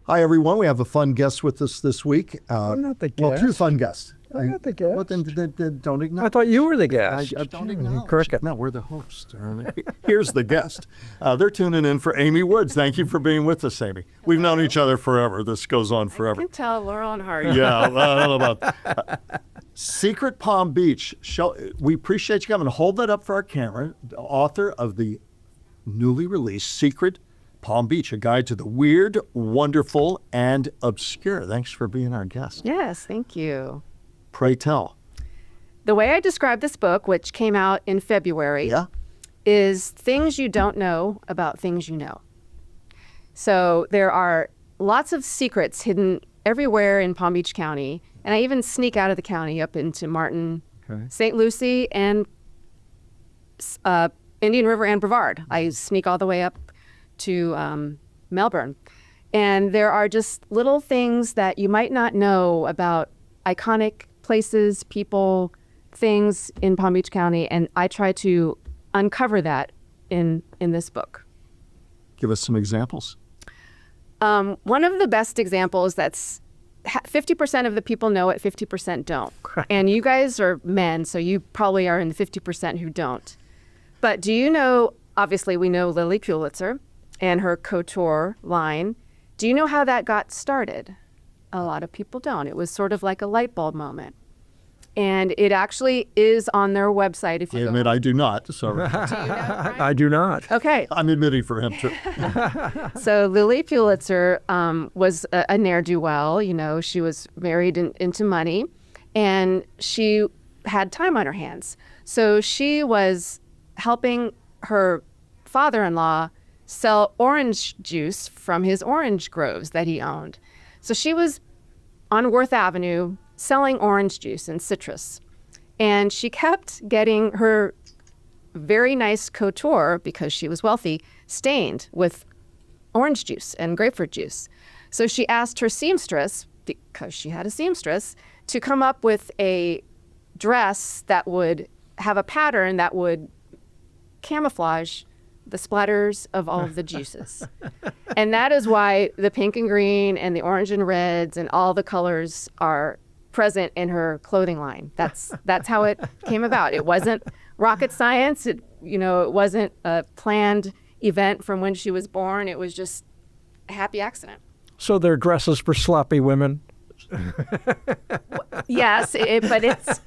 Hi, everyone. We have a fun guest with us this week. I'm not the guest. Well, two fun guests. I'm not the guest. Well, then don't acknowledge. I thought you were the guest. Don't acknowledge. Cricket. No, we're the host. Here's the guest. They're tuning in for Amy Woods. Thank you for being with us, Amy. We've known each other forever. This goes on forever. I can tell Laurel and Hardy. Yeah, I don't know about Secret Palm Beach. We appreciate you coming. Hold that up for our camera. The author of the newly released Secret Palm Beach, a guide to the weird, wonderful, and obscure. Thanks for being our guest. Yes, thank you. Pray tell. The way I describe this book, which came out in February, is things you don't know about things you know. So there are lots of secrets hidden everywhere in Palm Beach County, and I even sneak out of the county up into Martin, St. Lucie, and Indian River and Brevard. I sneak all the way up to Melbourne. And there are just little things that you might not know about iconic places, people, things in Palm Beach County, and I try to uncover that in this book. Give us some examples. One of the best examples that's 50% of the people know it, 50% don't. And you guys are men, so you probably are in the 50% who don't. But do you know, obviously we know Lily Pulitzer and her couture line. Do you know how that got started? A lot of people don't. It was sort of like a light bulb moment. And it actually is on their website. If you I admit I do not. So do you know, Brian? I do not. Okay. I'm admitting for him too. So Lily Pulitzer was a ne'er-do-well. You know, she was married into money, and she had time on her hands. So she was helping her father-in-law sell orange juice from his orange groves that he owned. So she was on Worth Avenue selling orange juice and citrus. And she kept getting her very nice couture, because she was wealthy, stained with orange juice and grapefruit juice. So she asked her seamstress, because she had a seamstress, to come up with a dress that would have a pattern that would camouflage the splatters of all of the juices. And that is why the pink and green and the orange and reds and all the colors are present in her clothing line. That's how it came about. It wasn't rocket science. It wasn't a planned event from when she was born. It was just a happy accident. So they're dresses for sloppy women? Yes, but it's...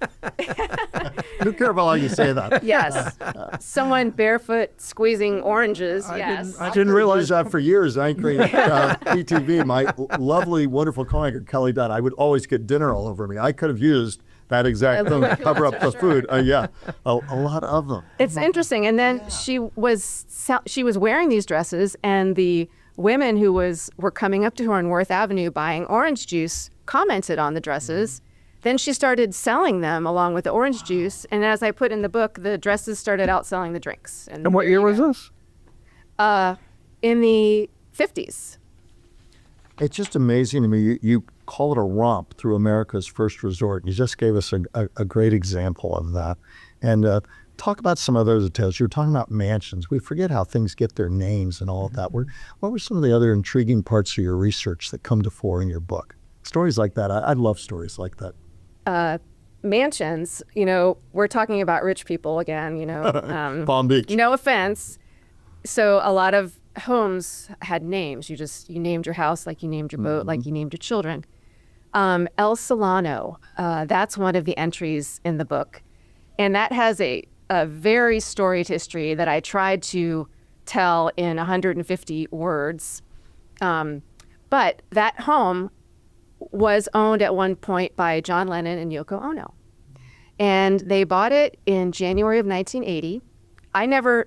Be careful how you say that. Yes. Someone barefoot squeezing oranges, yes. I didn't realize that for years, anchoring PTV. My lovely, wonderful co-anchor, Kelly Dunn, I would always get dinner all over me. I could have used that exact thing to cover up the food. A lot of them. It's interesting. And then she was wearing these dresses, and the women who were coming up to her on Worth Avenue buying orange juice commented on the dresses. Then she started selling them along with the orange juice. And as I put in the book, the dresses started outselling the drinks. And what year was this? In the 50s. It's just amazing to me. You call it a romp through America's first resort. You just gave us a great example of that. And talk about some of those details. You were talking about mansions. We forget how things get their names and all of that. What were some of the other intriguing parts of your research that come to fore in your book? Stories like that. I love stories like that. Mansions, we're talking about rich people again, Palm Beach. No offense. So a lot of homes had names. You named your house like you named your boat, like you named your children. El Solano, that's one of the entries in the book. And that has a very storied history that I tried to tell in 150 words. But that home was owned at one point by John Lennon and Yoko Ono. And they bought it in January of 1980.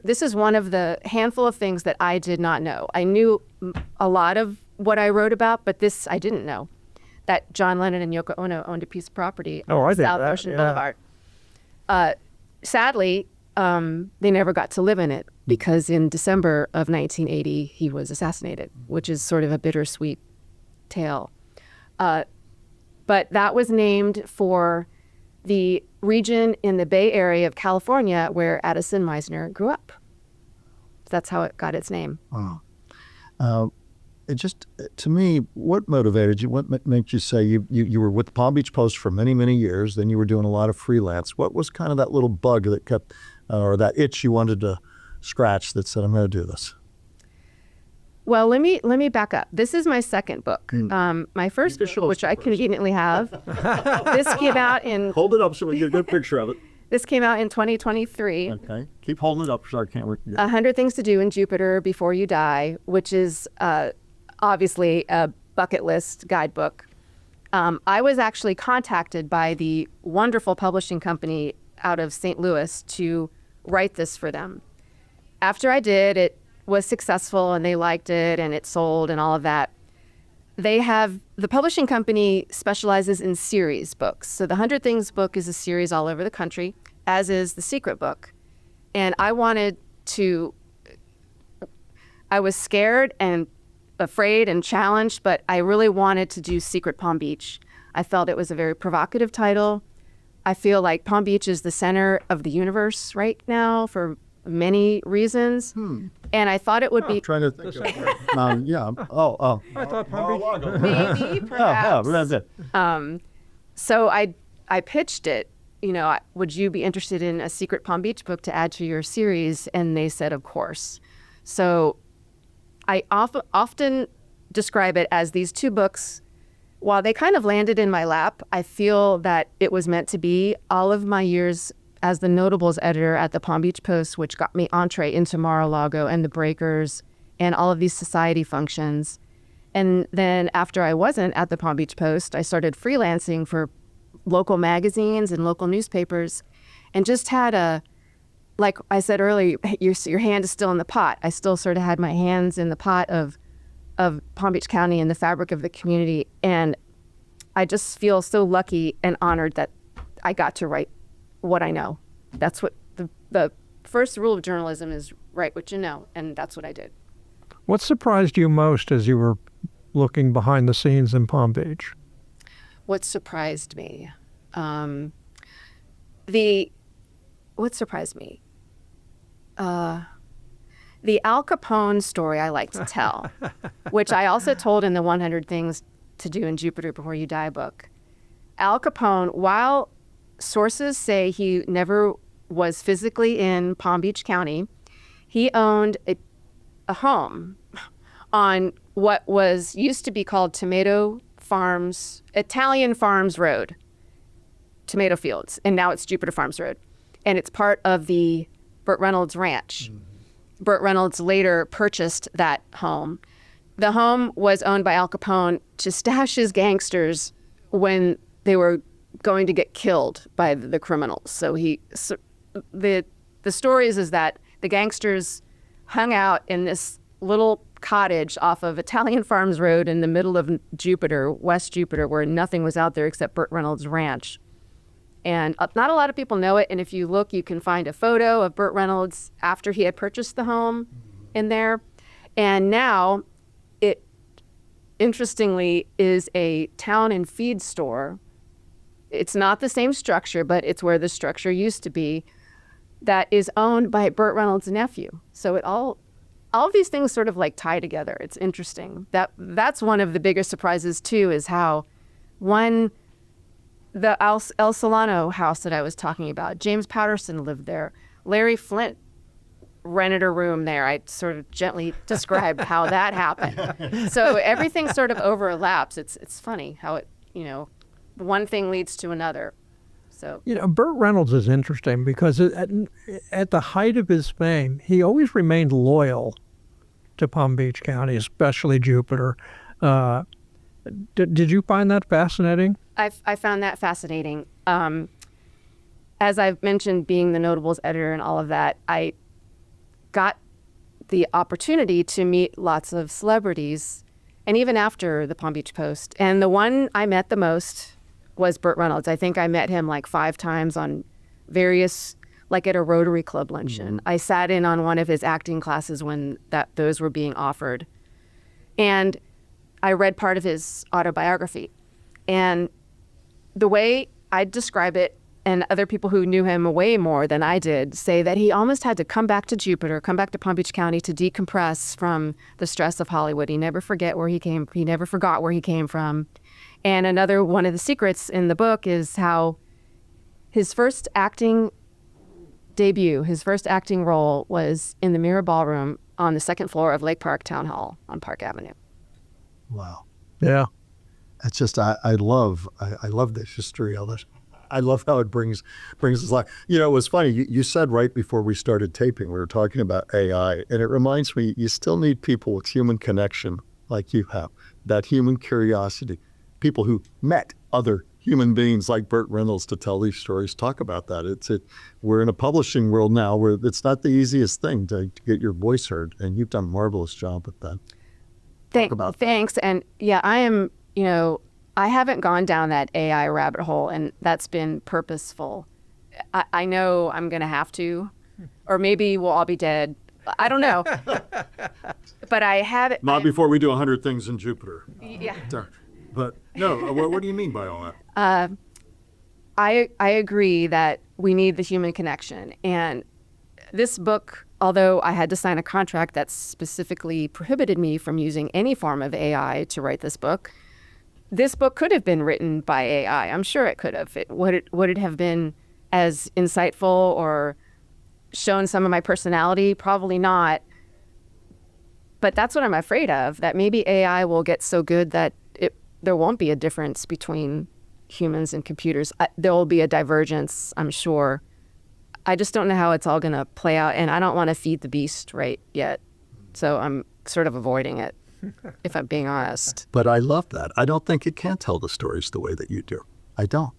This is one of the handful of things that I did not know. I knew a lot of what I wrote about, but this I didn't know, that John Lennon and Yoko Ono owned a piece of property on South Ocean Boulevard. Sadly, they never got to live in it, because in December of 1980, he was assassinated, which is sort of a bittersweet tale. But that was named for the region in the Bay Area of California where Addison Meisner grew up. That's how it got its name. Wow. it just, to me, what motivated you? What made you say you were with the Palm Beach Post for many, many years, then you were doing a lot of freelance. What was kind of that little bug that kept, or that itch you wanted to scratch that said, I'm going to do this? Well, let me back up. This is my second book. My first book, which I conveniently have, this came out in... Hold it up so we get a good picture of it. This came out in 2023. Okay. Keep holding it up so our camera can get 100 Things to Do in Jupiter Before You Die, which is obviously a bucket list guidebook. I was actually contacted by the wonderful publishing company out of St. Louis to write this for them. After I did, it was successful and they liked it and it sold and all of that. The publishing company specializes in series books. So the 100 Things book is a series all over the country, as is the Secret book. And I was scared and afraid and challenged, but I really wanted to do Secret Palm Beach. I felt it was a very provocative title. I feel like Palm Beach is the center of the universe right now for many reasons. And I thought it would be... trying to think of it. Yeah. I thought Palm Beach. Maybe, perhaps. That's it. So I pitched it, would you be interested in a Secret Palm Beach book to add to your series? And they said, of course. So I often describe it as these two books. While they kind of landed in my lap, I feel that it was meant to be. All of my years as the notables editor at the Palm Beach Post, which got me entree into Mar-a-Lago and the Breakers and all of these society functions. And then after I wasn't at the Palm Beach Post, I started freelancing for local magazines and local newspapers and just had like I said earlier, your hand is still in the pot. I still sort of had my hands in the pot of Palm Beach County and the fabric of the community. And I just feel so lucky and honored that I got to write what I know. That's what the first rule of journalism is, write what you know, and that's what I did. What surprised you most as you were looking behind the scenes in Palm Beach? What surprised me? What surprised me? The Al Capone story I like to tell, which I also told in the 100 Things to Do in Jupiter Before You Die book. Al Capone, while sources say he never was physically in Palm Beach County, he owned a home on what used to be called Italian Farms Road, tomato fields, and now it's Jupiter Farms Road. And it's part of the Burt Reynolds Ranch. Burt Reynolds later purchased that home. The home was owned by Al Capone to stash his gangsters when they were going to get killed by the criminals. So the stories is that the gangsters hung out in this little cottage off of Italian Farms Road in the middle of Jupiter, West Jupiter, where nothing was out there except Burt Reynolds Ranch. And not a lot of people know it. And if you look, you can find a photo of Burt Reynolds after he had purchased the home in there. And now it, interestingly, is a town and feed store. It's not the same structure, but it's where the structure used to be, that is owned by Burt Reynolds' nephew. So all of these things sort of like tie together. It's interesting. That's one of the biggest surprises too, is how the El Solano house that I was talking about, James Patterson lived there. Larry Flint rented a room there. I sort of gently described how that happened. So everything sort of overlaps. It's funny how it, one thing leads to another. So Burt Reynolds is interesting because at the height of his fame, he always remained loyal to Palm Beach County, especially Jupiter. Did you find that fascinating? I found that fascinating. As I've mentioned, being the notables editor and all of that, I got the opportunity to meet lots of celebrities, and even after the Palm Beach Post. And the one I met the most was Burt Reynolds. I think I met him like 5 times on various, like at a Rotary Club luncheon. I sat in on one of his acting classes when those were being offered. And I read part of his autobiography. And the way I describe it and other people who knew him way more than I did say that he almost had to come back to Jupiter, come back to Palm Beach County to decompress from the stress of Hollywood. He never forgot where he came from. And another one of the secrets in the book is how his first acting debut, his first acting role was in the Mirror Ballroom on the second floor of Lake Park Town Hall on Park Avenue. Wow. Yeah. It's just I love the history of this. I love how it brings us life. You know, it was funny. You said right before we started taping, we were talking about AI, and it reminds me, you still need people with human connection like you have, that human curiosity, people who met other human beings like Burt Reynolds to tell these stories. Talk about that. We're in a publishing world now where it's not the easiest thing to get your voice heard, and you've done a marvelous job with that. Thanks. And yeah, I haven't gone down that AI rabbit hole, and that's been purposeful. I know I'm going to have to, or maybe we'll all be dead. I don't know. But I haven't. Not before we do 100 things in Jupiter. Yeah. But no, what do you mean by all that? I agree that we need the human connection. And this book, although I had to sign a contract that specifically prohibited me from using any form of AI to write this book could have been written by AI. I'm sure it could have. Would it have been as insightful or shown some of my personality? Probably not. But that's what I'm afraid of, that maybe AI will get so good that there won't be a difference between humans and computers. There will be a divergence, I'm sure. I just don't know how it's all going to play out, and I don't want to feed the beast right yet. So I'm sort of avoiding it, if I'm being honest. But I love that. I don't think it can tell the stories the way that you do. I don't.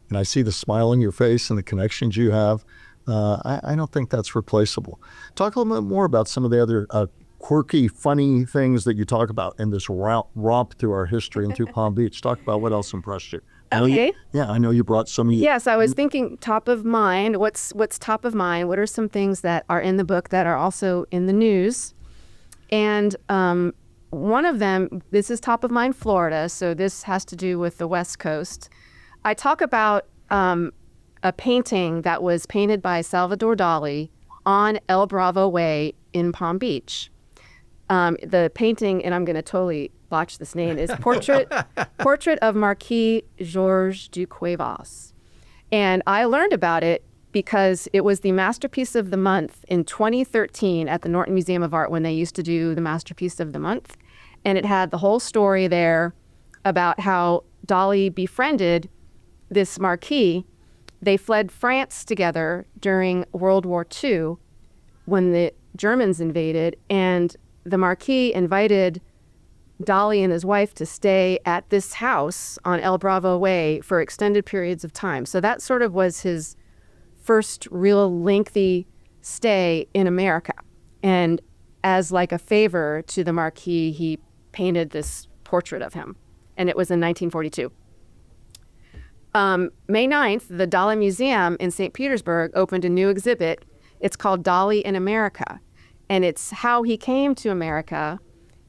And I see the smile on your face and the connections you have. I don't think that's replaceable. Talk a little bit more about some of the other quirky, funny things that you talk about in this romp through our history and through Palm Beach. Talk about what else impressed you. Okay. I know you brought some. Yes, I was thinking top of mind. What's top of mind? What are some things that are in the book that are also in the news? And one of them, this is top of mind, Florida. So this has to do with the West Coast. I talk about a painting that was painted by Salvador Dali on El Bravo Way in Palm Beach. The painting, and I'm going to totally botch this name, is Portrait of Marquis Georges de Cuevas. And I learned about it because it was the Masterpiece of the Month in 2013 at the Norton Museum of Art when they used to do the Masterpiece of the Month. And it had the whole story there about how Dali befriended this Marquis. They fled France together during World War II when the Germans invaded, and the Marquis invited Dali and his wife to stay at this house on El Bravo Way for extended periods of time. So that sort of was his first real lengthy stay in America. And as like a favor to the Marquis, he painted this portrait of him. And it was in 1942. May 9th, the Dali Museum in St. Petersburg opened a new exhibit. It's called Dali in America. And it's how he came to America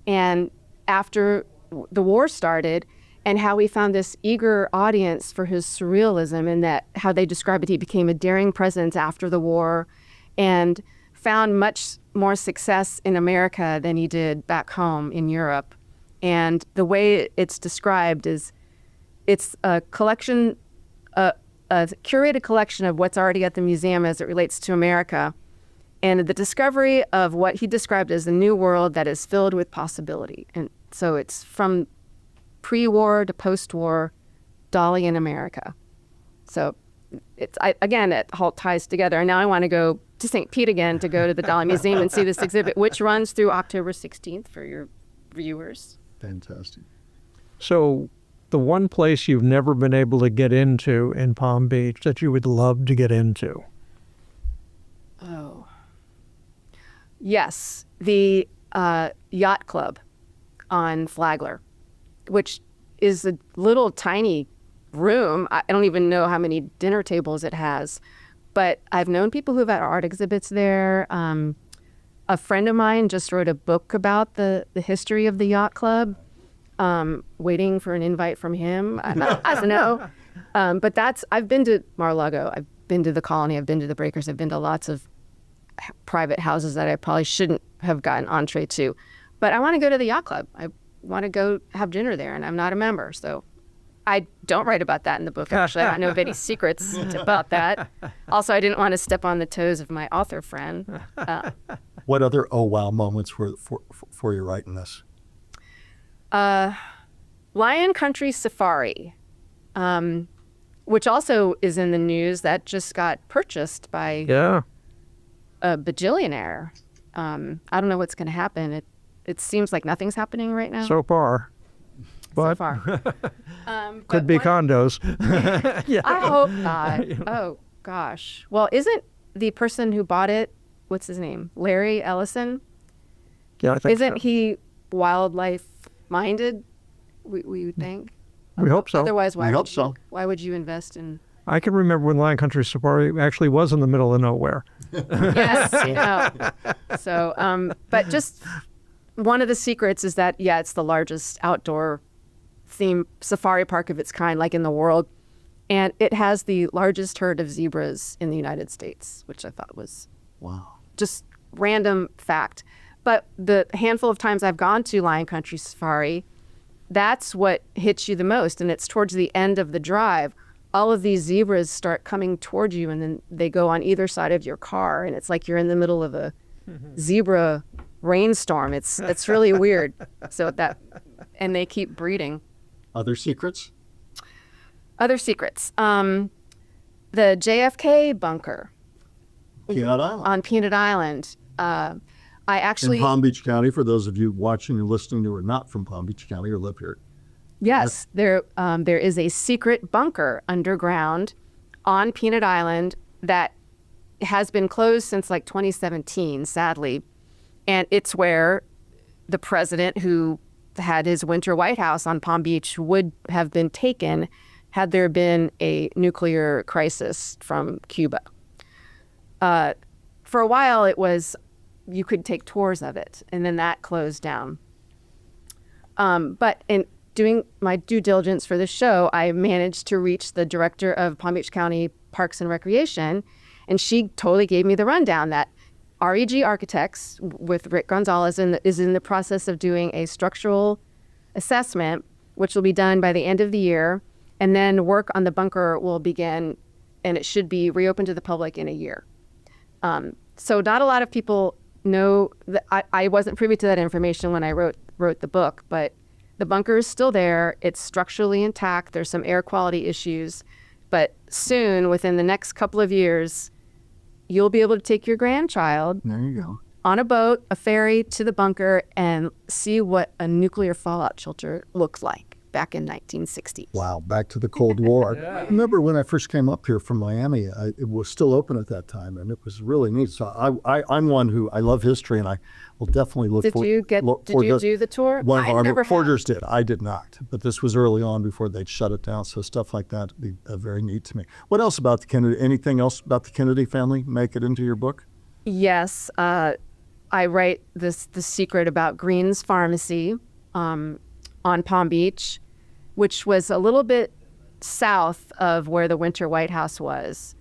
and after the war started, and how he found this eager audience for his surrealism, and that how they describe it, he became a daring presence after the war and found much more success in America than he did back home in Europe. And the way it's described is it's a collection, a curated collection of what's already at the museum as it relates to America, and the discovery of what he described as a new world that is filled with possibility. And so it's from pre-war to post-war, Dali in America. So it all ties together. And now I want to go to St. Pete again to go to the Dali Museum and see this exhibit, which runs through October 16th for your viewers. Fantastic. So the one place you've never been able to get into in Palm Beach that you would love to get into? Oh. Yes, the yacht club on Flagler, which is a little tiny room. I don't even know how many dinner tables it has, but I've known people who've had art exhibits there. A friend of mine just wrote a book about the history of the yacht club, waiting for an invite from him. I don't know. But I've been to Mar-a-Lago. I've been to the Colony. I've been to the Breakers. I've been to lots of private houses that I probably shouldn't have gotten entree to. But I want to go to the yacht club. I want to go have dinner there, and I'm not a member. So I don't write about that in the book, actually. I don't know of any secrets about that. Also, I didn't want to step on the toes of my author friend. What other oh wow moments were for you writing this? Lion Country Safari, which also is in the news, that just got purchased by a billionaire. I don't know what's going to happen. It seems like nothing's happening right now. So far. But so far. could be condos. I hope not. Oh, gosh. Well, isn't the person who bought it, what's his name? Larry Ellison? Yeah, I think Isn't he wildlife-minded, we would think? We hope so. Otherwise, I hope so. Why would you invest in... I can remember when Lion Country Safari actually was in the middle of nowhere. Yes, So, but just one of the secrets is that, it's the largest outdoor theme safari park of its kind, like in the world. And it has the largest herd of zebras in the United States, which I thought was just random fact. But the handful of times I've gone to Lion Country Safari, that's what hits you the most. And it's towards the end of the drive. All of these zebras start coming toward you, and then they go on either side of your car. And it's like you're in the middle of a zebra rainstorm. It's really weird. And they keep breeding. Other secrets? Other secrets. The JFK bunker. Peanut Island. On Peanut Island. I actually... In Palm Beach County, for those of you watching and listening who are not from Palm Beach County or live here. Yes, there is a secret bunker underground on Peanut Island that has been closed since like 2017, sadly. And it's where the president who had his winter White House on Palm Beach would have been taken had there been a nuclear crisis from Cuba. For a while, you could take tours of it, and then that closed down. But in doing my due diligence for this show, I managed to reach the director of Palm Beach County Parks and Recreation, and she totally gave me the rundown that REG Architects with Rick Gonzalez is in the process of doing a structural assessment, which will be done by the end of the year, and then work on the bunker will begin, and it should be reopened to the public in a year. So not a lot of people know that I wasn't privy to that information when I wrote the book, but the bunker is still there. It's structurally intact. There's some air quality issues, but soon, within the next couple of years, you'll be able to take your grandchild There you go. on a boat, a ferry to the bunker, and see what a nuclear fallout shelter looked like back in 1960. Wow, back to the Cold War. I remember when I first came up here from Miami, it was still open at that time, and it was really neat. So I'm one who, I love history, and I will definitely look Did for... you do the tour? One of I our never have. reporters did. I did not. But this was early on before they'd shut it down, so stuff like that would be very neat to me. What else about the Kennedy? Anything else about the Kennedy family make it into your book? Yes. I write the secret about Green's Pharmacy on Palm Beach, which was a little bit south of where the Winter White House was.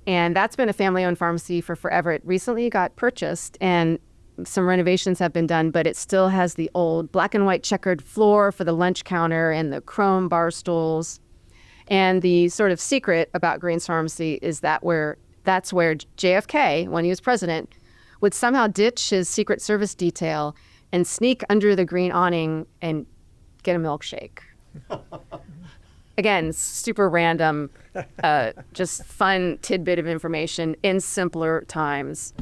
And that's been a family-owned pharmacy for forever. It recently got purchased, and some renovations have been done, but it still has the old black and white checkered floor for the lunch counter and the chrome bar stools. And the sort of secret about Green's Pharmacy is that's where JFK, when he was president, would somehow ditch his Secret Service detail and sneak under the green awning and get a milkshake. Again, super random, just fun tidbit of information in simpler times.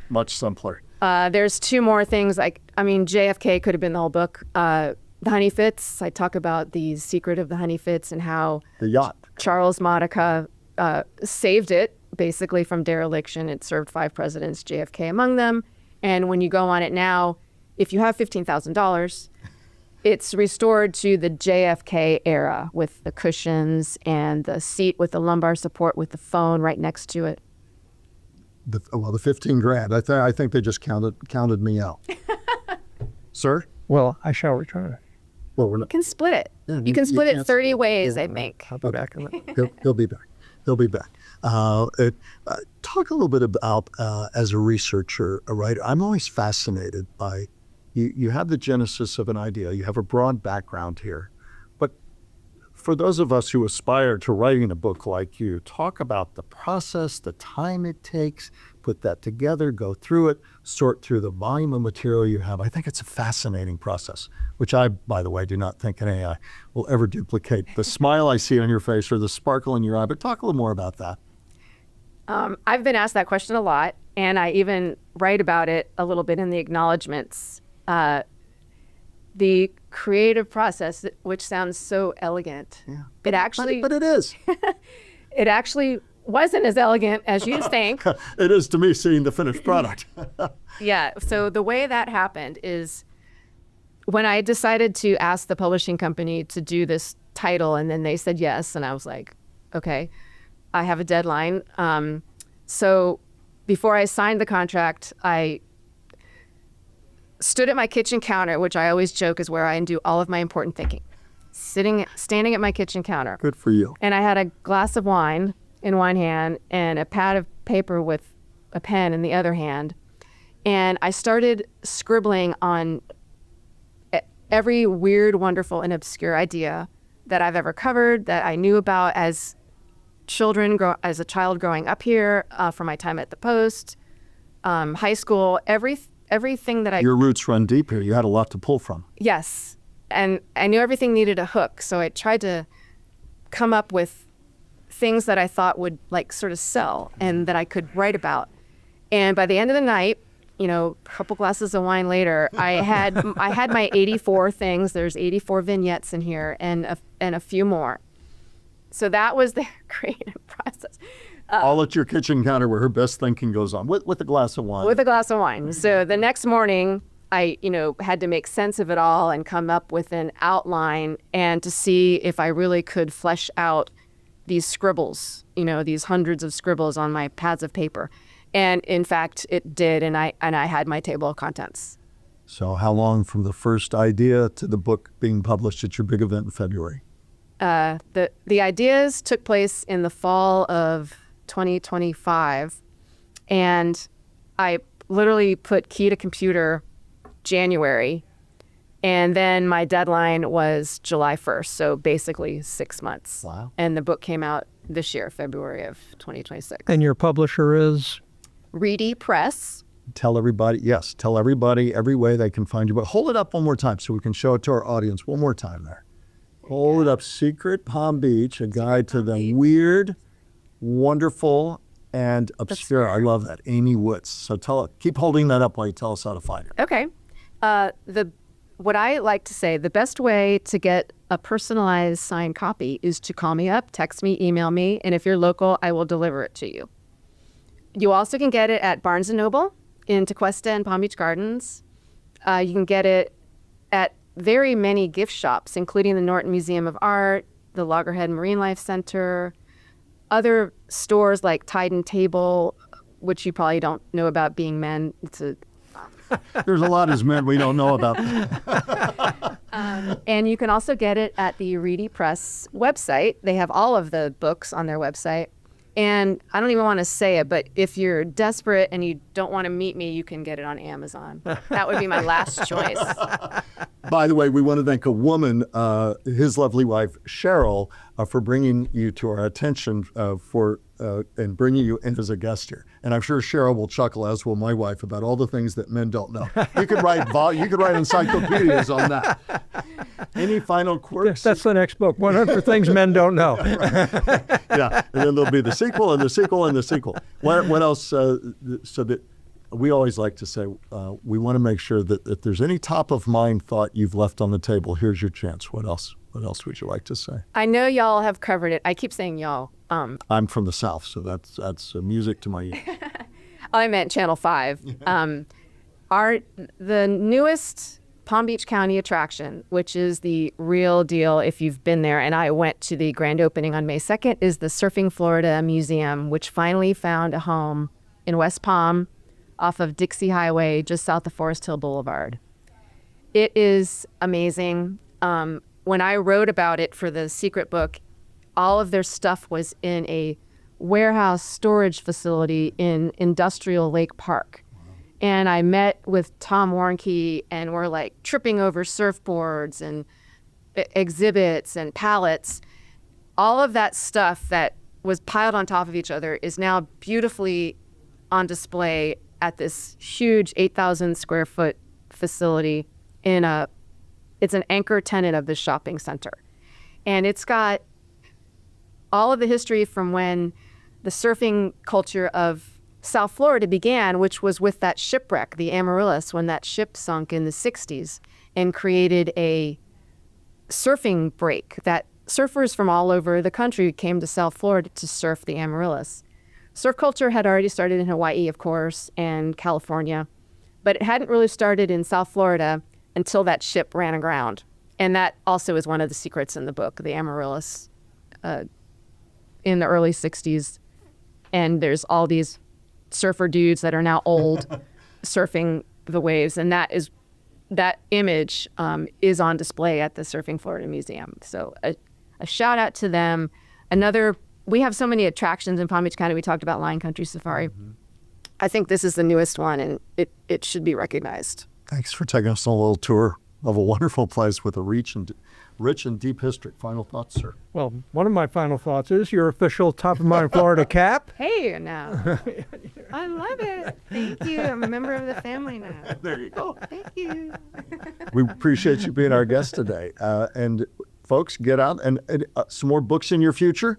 Much simpler. There's two more things. JFK could have been the whole book. The Honey Fitz, I talk about the secret of the Honey Fitz and how The yacht. Charles Modica saved it basically from dereliction. It served 5 presidents, JFK among them. And when you go on it now, if you have $15,000, it's restored to the JFK era with the cushions and the seat with the lumbar support with the phone right next to it. The $15,000. I think they just counted me out. Sir? Well, I shall return it. Well, we're not. You can split it. You can split it can't- 30 ways, I think. I'll be back in that. He'll be back. He'll be back. Talk a little bit about, as a researcher, a writer, I'm always fascinated by, you have the genesis of an idea, you have a broad background here, but for those of us who aspire to writing a book like you, talk about the process, the time it takes, put that together, go through it, sort through the volume of material you have. I think it's a fascinating process, which I, by the way, do not think an AI will ever duplicate. The smile I see on your face or the sparkle in your eye, but talk a little more about that. I've been asked that question a lot, and I even write about it a little bit in the acknowledgments. The creative process, which sounds so elegant, it actually, But it is. it actually wasn't as elegant as you think. It is to me seeing the finished product. Yeah. So the way that happened is when I decided to ask the publishing company to do this title, and then they said yes, and I was like, okay, I have a deadline. So before I signed the contract, I stood at my kitchen counter, which I always joke is where I do all of my important thinking. Standing at my kitchen counter. Good for you. And I had a glass of wine in one hand and a pad of paper with a pen in the other hand. And I started scribbling on every weird, wonderful, and obscure idea that I've ever covered, that I knew about as a child growing up here, from my time at the Post, high school, everything that I... Your roots run deep here. You had a lot to pull from. Yes. And I knew everything needed a hook. So I tried to come up with things that I thought would like sort of sell and that I could write about. And by the end of the night, a couple glasses of wine later, I had my 84 things. There's 84 vignettes in here and a few more. So that was the creative process. All at your kitchen counter where her best thinking goes on with a glass of wine. With a glass of wine. So the next morning, I, had to make sense of it all and come up with an outline and to see if I really could flesh out these scribbles, these hundreds of scribbles on my pads of paper. And in fact, it did, and I had my table of contents. So how long from the first idea to the book being published at your big event in February? The ideas took place in the fall of 2025, and I literally put key to computer January, and then my deadline was July 1st, so basically 6 months. Wow. And the book came out this year, February of 2026. And your publisher is? Reedy Press. Tell everybody every way they can find you. But hold it up one more time so we can show it to our audience one more time there. Hold it up. Secret Palm Beach, a guide to the weird, wonderful, and obscure. I love that. Amy Woods. So keep holding that up while you tell us how to find it. Okay. What I like to say, the best way to get a personalized signed copy is to call me up, text me, email me, and if you're local, I will deliver it to you. You also can get it at Barnes & Noble in Tequesta and Palm Beach Gardens. You can get it at very many gift shops, including the Norton Museum of Art, the Loggerhead Marine Life Center, other stores like Tide and Table, which you probably don't know about being men. There's a lot as men we don't know about. And you can also get it at the Reedy Press website. They have all of the books on their website. And I don't even want to say it, but if you're desperate and you don't want to meet me, you can get it on Amazon. That would be my last choice. By the way, we want to thank a woman, his lovely wife, Cheryl, for bringing you to our attention and bringing you in as a guest here. And I'm sure Cheryl will chuckle, as will my wife, about all the things that men don't know. You could write encyclopedias on that. Any final quirks? That's the next book, 100 Things Men Don't Know. Yeah, and then there'll be the sequel and the sequel and the sequel. What else? So that we always like to say, we want to make sure that if there's any top of mind thought you've left on the table, here's your chance. What else? What else would you like to say? I know y'all have covered it. I keep saying y'all. I'm from the South, so that's music to my ears. I meant Channel 5. The newest Palm Beach County attraction, which is the real deal if you've been there, and I went to the grand opening on May 2nd, is the Surfing Florida Museum, which finally found a home in West Palm off of Dixie Highway, just south of Forest Hill Boulevard. It is amazing. when I wrote about it for the secret book, all of their stuff was in a warehouse storage facility in Industrial Lake Park. And I met with Tom Warnke, and we're like tripping over surfboards and exhibits and pallets. All of that stuff that was piled on top of each other is now beautifully on display at this huge 8,000 square foot facility it's an anchor tenant of this shopping center. And it's got all of the history from when the surfing culture of South Florida began, which was with that shipwreck, the Amaryllis, when that ship sunk in the 60s and created a surfing break that surfers from all over the country came to South Florida to surf the Amaryllis. Surf culture had already started in Hawaii, of course, and California, but it hadn't really started in South Florida until that ship ran aground. And that also is one of the secrets in the book, the Amaryllis, in the early 60s. And there's all these surfer dudes that are now old surfing the waves. And that image is on display at the Surfing Florida Museum. So a shout out to them. We have so many attractions in Palm Beach County. We talked about Lion Country Safari. Mm-hmm. I think this is the newest one, and it should be recognized. Thanks for taking us on a little tour of a wonderful place with a rich and deep history. Final thoughts, sir? Well, one of my final thoughts is your official Top of Mind Florida cap. Hey, now. I love it. Thank you. I'm a member of the family now. There you go. Thank you. We appreciate you being our guest today. And folks, get out and some more books in your future?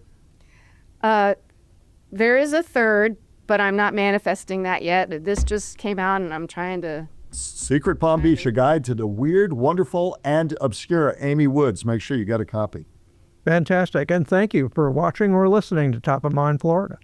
There is a third, but I'm not manifesting that yet. This just came out, and I'm trying to... Secret Palm Beach, a guide to the weird, wonderful, and obscure. Amy Woods, make sure you get a copy. Fantastic. And thank you for watching or listening to Top of Mind Florida.